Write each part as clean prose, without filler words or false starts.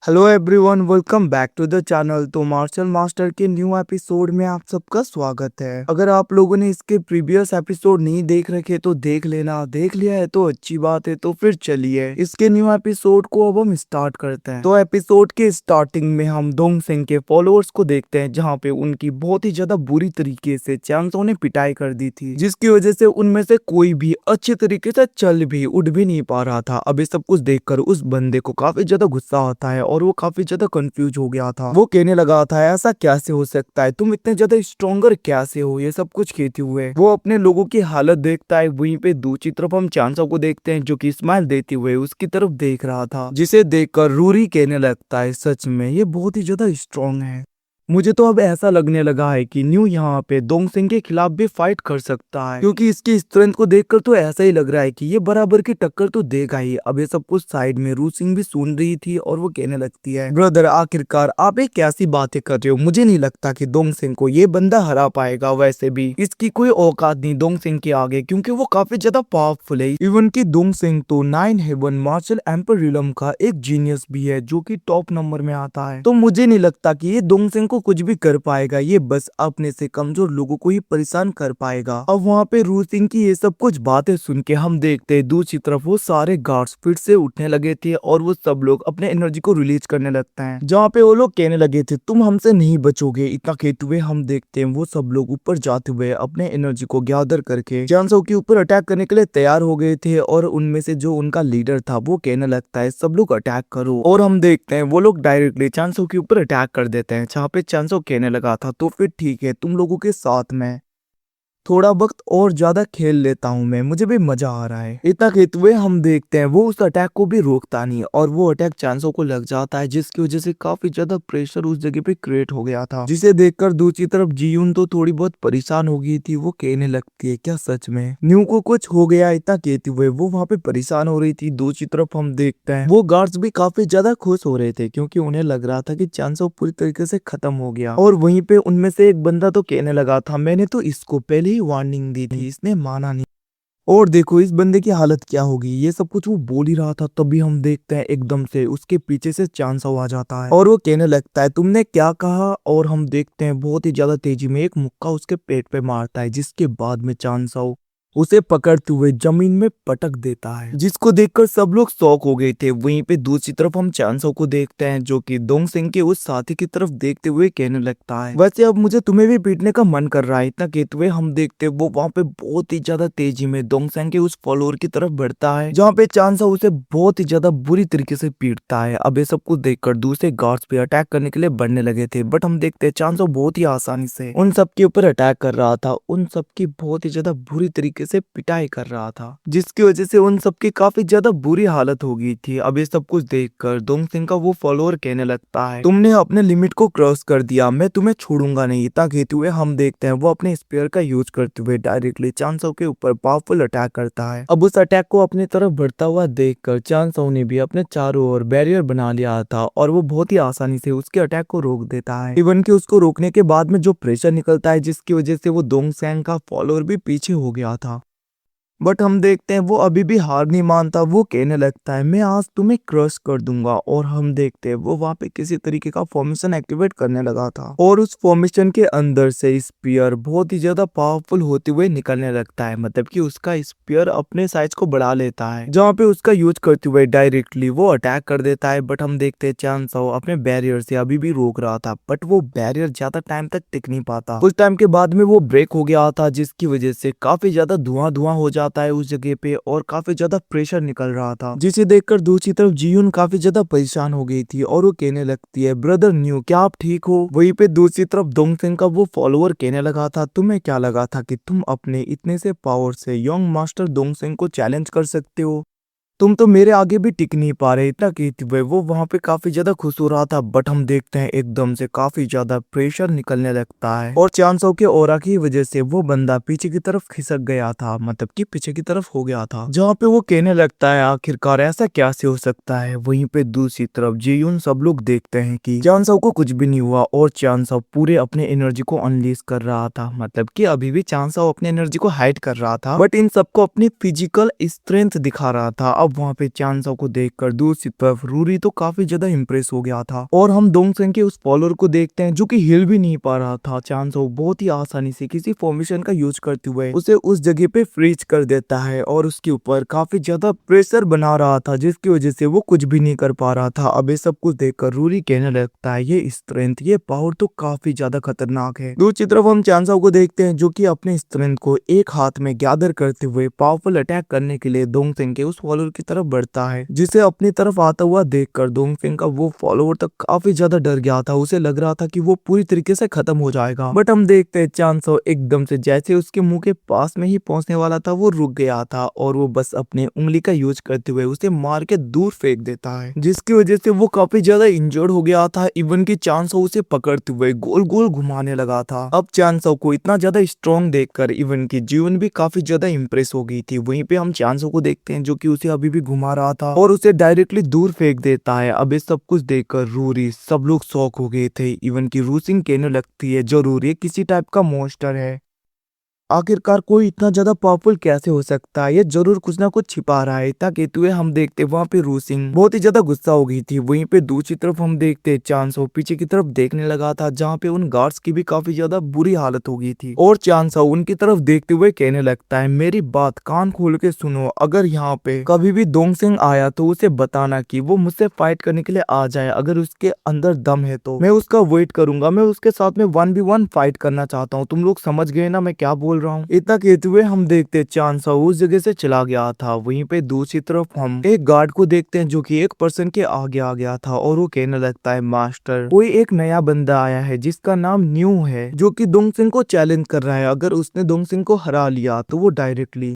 Hello everyone, welcome back to the channel. तो martial master के new episode में आप सबका स्वागत है। अगर आप लोगों ने इसके प्रीवियस एपिसोड नहीं देख रखे तो देख लेना, देख लिया है तो अच्छी बात है। तो फिर चलिए इसके न्यू एपिसोड को अब हम स्टार्ट करते हैं। तो एपिसोड के स्टार्टिंग में हम डोंग सिंह के फॉलोअर्स को देखते हैं, जहाँ पे उनकी बहुत ही ज्यादा बुरी तरीके से चैंसो ने पिटाई कर दी थी, जिसकी वजह से उनमें से कोई भी अच्छे तरीके से चल भी उठ भी नहीं पा रहा था। अब ये सब कुछ देखकर उस बंदे को काफी ज्यादा गुस्सा आता है और वो काफी ज्यादा कंफ्यूज हो गया था। वो कहने लगा था, ऐसा कैसे हो सकता है, तुम इतने ज्यादा स्ट्रॉन्गर कैसे हो, ये सब कुछ कहते हुए वो अपने लोगों की हालत देखता है। वहीं पे दूसरी तरफ हम चांसो को देखते हैं, जो कि स्माइल देते हुए उसकी तरफ देख रहा था, जिसे देखकर रूरी कहने लगता है, सच में ये बहुत ही ज्यादा स्ट्रॉन्ग है। मुझे तो अब ऐसा लगने लगा है कि न्यू यहाँ पे डोंग सिंह के खिलाफ भी फाइट कर सकता है, क्योंकि इसकी स्ट्रेंथ को देखकर तो ऐसा ही लग रहा है कि ये बराबर की टक्कर तो देगा ही। अब ये सब कुछ साइड में रू सिंह भी सुन रही थी और वो कहने लगती है, ब्रदर आखिरकार आप एक कैसी बातें कर रहे हो, मुझे नहीं लगता कि डोंग सिंह को ये बंदा हरा पाएगा। वैसे भी इसकी कोई औकात नहीं डोंग सिंह के आगे, क्योंकि वो काफी ज्यादा पावरफुल है। इवन की डोंग सिंह तो 9 हेवन मार्शल एम्पर रिलम का एक जीनियस भी है, जो कि टॉप नंबर में आता है। तो मुझे नहीं लगता कि ये डोंग सिंह को कुछ भी कर पाएगा, ये बस अपने से कमजोर लोगों को ही परेशान कर पाएगा। अब वहाँ पे रू सिंह की ये सब कुछ बातें सुन के हम देखते हैं दूसरी तरफ वो सारे गार्ड्स फिर से उठने लगे थे और वो सब लोग अपने एनर्जी को रिलीज करने लगते हैं, जहाँ पे वो लोग कहने लगे थे तुम हमसे नहीं बचोगे। इतना कहते हुए हम देखते हैं वो सब लोग ऊपर जाते हुए अपने एनर्जी को गैदर करके चांसो के ऊपर अटैक करने के लिए तैयार हो गए थे। और उनमें से जो उनका लीडर था वो कहने लगता है सब लोग अटैक करो, और हम देखते हैं वो लोग डायरेक्टली चांसो के ऊपर अटैक कर देते हैं। जहाँ पे चांसो कहने लगा था तो फिर ठीक है, तुम लोगों के साथ में थोड़ा वक्त और ज्यादा खेल लेता हूँ मैं, मुझे भी मजा आ रहा है। इतना कहते हुए हम देखते हैं वो उस अटैक को भी रोकता नहीं और वो अटैक चांसो को लग जाता है, जिसकी वजह से काफी ज्यादा प्रेशर उस जगह पे क्रिएट हो गया था, जिसे देखकर दूसरी तरफ जीयून तो थोड़ी बहुत परेशान हो गई थी। वो कहने लगती है क्या सच में न्यू को कुछ हो गया। इतना कहते हुए वो वहाँ पे परेशान हो रही थी। दूसरी तरफ हम देखते हैं वो गार्ड्स भी काफी ज्यादा खुश हो रहे थे, क्योंकि उन्हें लग रहा था कि चांसो पूरी तरीके से खत्म हो गया। और वहीं पे उनमें से एक बंदा तो कहने लगा था, मैंने तो इसको पहले ही वार्निंग दी थी, इसने माना नहीं। और देखो इस बंदे की हालत क्या होगी। ये सब कुछ वो बोल ही रहा था, तभी हम देखते हैं एकदम से उसके पीछे से चांसो आ जाता है और वो कहने लगता है तुमने क्या कहा। और हम देखते हैं बहुत ही ज्यादा तेजी में एक मुक्का उसके पेट पे मारता है, जिसके बाद में चांसो उसे पकड़ते हुए जमीन में पटक देता है, जिसको देखकर सब लोग शॉक हो गए थे। वहीं पे दूसरी तरफ हम चांसो को देखते हैं, जो कि डोंग सिंह के उस साथी की तरफ देखते हुए कहने लगता है, वैसे अब मुझे तुम्हें भी पीटने का मन कर रहा है। इतना कहते हुए हम देखते हैं वो वहाँ पे बहुत ही ज्यादा तेजी में डोंग सिंह के उस फॉलोअर की तरफ बढ़ता है, जहाँ पे चांसो उसे बहुत ही ज्यादा बुरी तरीके से पीटता है। अब ये सब कुछ देखकर दूसरे गार्ड्स पे अटैक करने के लिए बढ़ने लगे थे, बट हम देखते हैं चांसो बहुत ही आसानी से उन सब के ऊपर अटैक कर रहा था, उन सब की बहुत ही ज्यादा बुरी तरीके से पिटाई कर रहा था, जिसकी वजह से उन सब की काफी ज्यादा बुरी हालत हो गई थी। अब ये सब कुछ देखकर डोंग सिंह का वो फॉलोअर कहने लगता है, तुमने अपने लिमिट को क्रॉस कर दिया, मैं तुम्हें छोड़ूंगा नहीं। इतना कहते हुए हम देखते हैं वो अपने स्पीयर का यूज करते हुए डायरेक्टली चांसो के ऊपर पावरफुल अटैक करता है। अब उस अटैक को अपनी तरफ बढ़ता हुआ देखकर चांसो ने भी अपने चारों ओर बैरियर बना लिया था और वो बहुत ही आसानी से उसके अटैक को रोक देता है। इवन कि उसको रोकने के बाद में जो प्रेशर निकलता है, जिसकी वजह से वो डोंग सिंह का फॉलोअर भी पीछे हो गया था, बट हम देखते हैं वो अभी भी हार नहीं मानता। वो कहने लगता है मैं आज तुम्हें क्रश कर दूंगा। और हम देखते हैं वो वहाँ पे किसी तरीके का फॉर्मेशन एक्टिवेट करने लगा था और उस फॉर्मेशन के अंदर से स्पीयर बहुत ही ज्यादा पावरफुल होते हुए निकलने लगता है, मतलब कि उसका स्पीयर अपने साइज को बढ़ा लेता है, जहाँ पे उसका यूज करते हुए डायरेक्टली वो अटैक कर देता है। बट हम देखते हैं चांसो अपने बैरियर से अभी भी रोक रहा था, बट वो बैरियर ज्यादा टाइम तक टिक नहीं पाता। कुछ टाइम के बाद में वो ब्रेक हो गया था, जिसकी वजह से काफी ज्यादा धुआं धुआं हो जाता है उस जगह पे और काफी ज्यादा प्रेशर निकल रहा था, जिसे देखकर दूसरी तरफ जीयून काफी ज्यादा परेशान हो गई थी और वो कहने लगती है, ब्रदर न्यू क्या आप ठीक हो। वहीं पे दूसरी तरफ डोंग सिंह का वो फॉलोअर कहने लगा था, तुम्हें क्या लगा था कि तुम अपने इतने से पावर से यंग मास्टर डोंग सिंह को चैलेंज कर सकते हो, तुम तो मेरे आगे भी टिक नहीं पा रहे। इतना कहते हुए वो वहां पे काफी ज्यादा खुश हो रहा था, बट हम देखते हैं एकदम से काफी ज्यादा प्रेशर निकलने लगता है और चांसो के ऑरा की वजह से वो बंदा पीछे की तरफ खिसक गया था, मतलब कि पीछे की तरफ हो गया था, जहाँ पे वो कहने लगता है आखिरकार ऐसा कैसे हो सकता है। वहीं पे दूसरी तरफ जीयून सब लोग देखते हैं कि चांसो को कुछ भी नहीं हुआ और चांसो पूरे अपने एनर्जी को अनलीज कर रहा था, मतलब कि अभी भी चांसो अपने एनर्जी को हाइड कर रहा था, बट इन सबको अपनी फिजिकल स्ट्रेंथ दिखा रहा था। अब अब वहाँ पे चांसो को देखकर दूसरी तरफ रूरी तो काफी ज्यादा इम्प्रेस हो गया था और हम डोंगसेंग के उस फॉलोअर को देखते हैं जो कि हिल भी नहीं पा रहा था। चांसो बहुत ही आसानी से किसी फॉर्मेशन का यूज करते हुए उसे उस जगह पे फ्रीज कर देता है और उसके ऊपर काफी ज्यादा प्रेशर बना रहा था जिसकी वजह से वो कुछ भी नहीं कर पा रहा था। अब ये सब कुछ देखकर रूरी कहने लगता है ये स्ट्रेंथ, ये पावर तो काफी ज्यादा खतरनाक है। दूसरी तरफ हम चांसो को देखते हैं जो कि अपने स्ट्रेंथ को एक हाथ में गैदर करते हुए पावरफुल अटैक करने के लिए डोंगसेंग के उस फॉलोअर की तरफ बढ़ता है, जिसे अपनी तरफ आता हुआ देखकर डोंगसेंग का वो फॉलोअर तक काफी ज्यादा डर गया था। उसे लग रहा था कि वो पूरी तरीके से खत्म हो जाएगा, बट हम देखते हैं चांसो एकदम से जैसे उसके मुंह के पास में ही पहुंचने वाला था वो रुक गया था और वो बस अपने उंगली का यूज करते हुए उसे मार के दूर फेंक देता है, जिसकी वजह से वो काफी ज्यादा इंजर्ड हो गया था। इवन की चांसो उसे पकड़ते हुए गोल गोल घुमाने लगा था। अब चांसो को इतना ज्यादा स्ट्रॉन्ग देखकर इवन की जीवन भी काफी ज्यादा इंप्रेस हो गई थी। वहीं पे हम चांसो को देखते हैं जो कि उसे अभी भी घुमा रहा था और उसे डायरेक्टली दूर फेंक देता है। अब ये सब कुछ देखकर रूरी सब लोग शॉक हो गए थे। इवन की रूसिंग कहने लगती है जरूर ये किसी टाइप का मॉन्स्टर है, आखिरकार कोई इतना ज्यादा पावरफुल कैसे हो सकता है, ये जरूर कुछ ना कुछ छिपा रहा है। इतना कहते हुए हम देखते वहाँ पे रूसिंग बहुत ही ज्यादा गुस्सा हो गई थी। वहीं पे दूसरी तरफ हम देखते चांसो पीछे की तरफ देखने लगा था जहाँ पे उन गार्ड्स की भी काफी ज्यादा बुरी हालत हो गई थी और चांसो उनकी तरफ देखते हुए कहने लगता है मेरी बात कान खोल के सुनो, अगर यहाँ पे कभी भी डोंगसेंग आया तो उसे बताना कि वो मुझसे फाइट करने के लिए आ जाए, अगर उसके अंदर दम है तो मैं उसका वेट करूंगा, मैं उसके साथ में 1v1 फाइट करना चाहता हूँ। तुम लोग समझ गए ना मैं क्या बोल रहा हूँ। इतना कहते हुए हम देखते चांसो उस जगह से चला गया था। वहीं पे दूसरी तरफ हम एक गार्ड को देखते हैं जो कि एक पर्सन के आगे आ गया था और वो कहने लगता है मास्टर कोई एक नया बंदा आया है जिसका नाम न्यू है जो कि डोंगसेंग को चैलेंज कर रहा है, अगर उसने डोंगसेंग को हरा लिया तो वो डायरेक्टली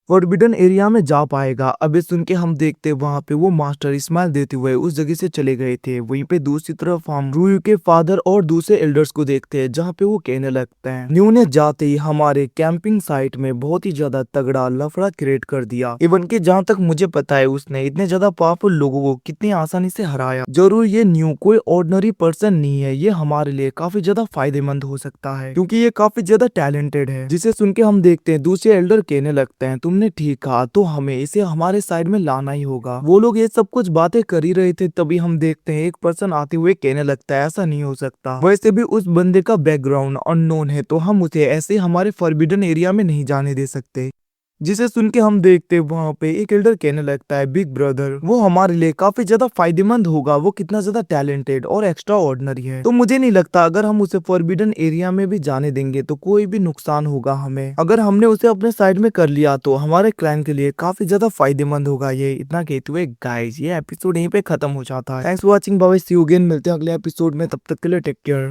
फॉरबिडन एरिया में जा पाएगा। अभी सुन के हम देखते वहाँ पे वो मास्टर स्माइल देते हुए उस जगह से चले गए थे। वहीं पे दूसरी तरफ हम रूयू के फादर और दूसरे एल्डर्स को देखते हैं जहाँ पे वो कहने लगते हैं न्यू ने जाते ही हमारे कैंपिंग साइट में बहुत ही ज्यादा तगड़ा लफड़ा क्रिएट कर दिया। इवन कि जहाँ तक मुझे पता है उसने इतने ज्यादा पावरफुल लोगों को कितनी आसानी से हराया। जरूर ये न्यू कोई ऑर्डिनरी पर्सन नहीं है, ये हमारे लिए काफी ज्यादा फायदेमंद हो सकता है क्योंकि ये काफी ज्यादा टैलेंटेड है। जिसे सुन के हम देखते हैं दूसरे एल्डर कहने लगते हैं तुमने ठीक कहा, तो हमें इसे हमारे साइड में लाना ही होगा। वो लोग ये सब कुछ बातें कर ही रहे थे तभी हम देखते हैं एक पर्सन आते हुए कहने लगता है ऐसा नहीं हो सकता, वैसे भी उस बंदे का बैकग्राउंड अननोन है तो हम उसे ऐसे हमारे फॉरबिडन एरिया में नहीं जाने दे सकते। जिसे सुन के हम देखते वहाँ पे एक एल्डर कहने लगता है बिग ब्रदर वो हमारे लिए काफी ज्यादा फायदेमंद होगा, वो कितना ज्यादा टैलेंटेड और एक्स्ट्रा ऑर्डिनरी है, तो मुझे नहीं लगता अगर हम उसे फॉरबिडन एरिया में भी जाने देंगे तो कोई भी नुकसान होगा हमें। अगर हमने उसे अपने साइड में कर लिया तो हमारे क्लाइंट के लिए काफी ज्यादा फायदेमंद होगा ये। इतना कहते हुए गाइस ये एपिसोड यहीं पे खत्म हो जाता है। Thanks for watching, bye, see you again, मिलते हैं अगले एपिसोड में, तब तक के लिए टेक केयर।